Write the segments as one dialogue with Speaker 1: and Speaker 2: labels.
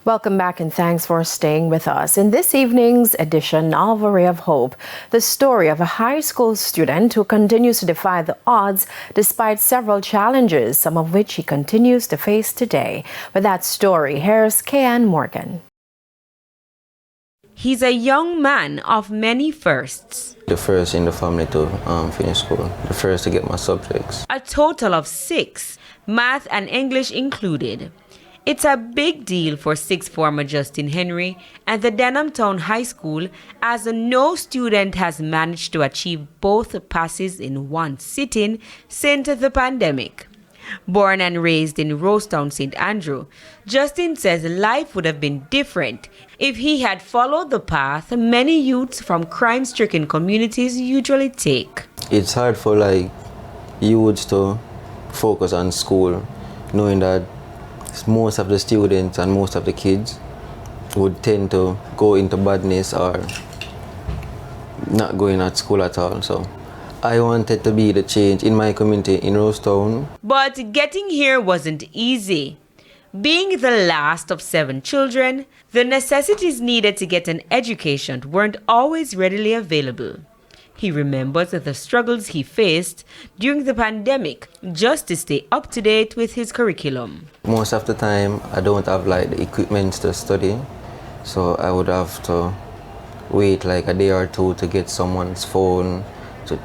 Speaker 1: Welcome back and thanks for staying with us. In this evening's edition of A Ray of Hope, the story of a high school student who continues to defy the odds despite several challenges, some of which he continues to face today. With that story, here's Kayan Morgan.
Speaker 2: He's a young man of many firsts.
Speaker 3: The first in the family to finish school, the first to get my subjects.
Speaker 2: A total of 6, math and English included. It's a big deal for sixth former Justin Henry and the Denham Town High School, as no student has managed to achieve both passes in one sitting since the pandemic. Born and raised in Rosetown, St. Andrew, Justin says life would have been different if he had followed the path many youths from crime-stricken communities usually take.
Speaker 3: It's hard for youths to focus on school, knowing that most of the students and most of the kids would tend to go into badness or not going at school at all. So I wanted to be the change in my community in Rosetown.
Speaker 2: But getting here wasn't easy. Being the last of 7 children, the necessities needed to get an education weren't always readily available. He remembers the struggles he faced during the pandemic just to stay up to date with his curriculum.
Speaker 3: Most of the time, I don't have the equipment to study, so I would have to wait a day or two to get someone's phone to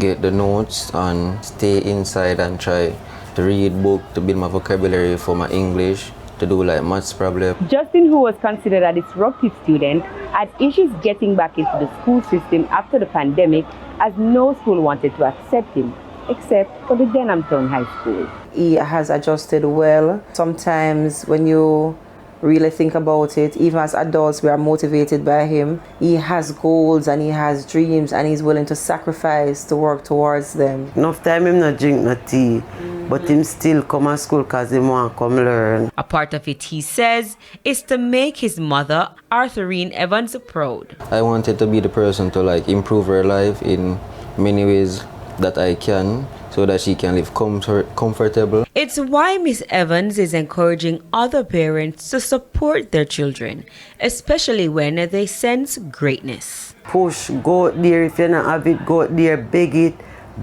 Speaker 3: get the notes and stay inside and try to read book to build my vocabulary for my English, to do maths problem.
Speaker 2: Justin, who was considered a disruptive student, had issues getting back into the school system after the pandemic, as no school wanted to accept him, except for the Denham Town High School.
Speaker 4: He has adjusted well. Sometimes when you really think about it, even as adults, we are motivated by him. He has goals and he has dreams and he's willing to sacrifice to work towards them.
Speaker 5: Enough time him not drink no tea, but him still come to school because he want to come learn.
Speaker 2: A part of it, he says, is to make his mother, Arthurine Evans, proud.
Speaker 3: I wanted to be the person to improve her life in many ways that I can, so that she can live comfortable.
Speaker 2: It's why Miss Evans is encouraging other parents to support their children, especially when they sense greatness.
Speaker 5: Push, go out there. If you don't have it, go out there, beg it,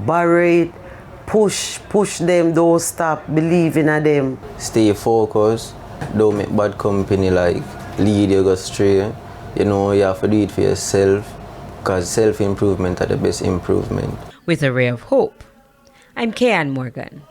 Speaker 5: borrow it, push them, don't stop, believe in them.
Speaker 3: Stay focused, don't make bad company lead you astray. You have to do it for yourself, because self-improvement are the best improvement.
Speaker 2: With A Ray of Hope, I'm Kayan Morgan.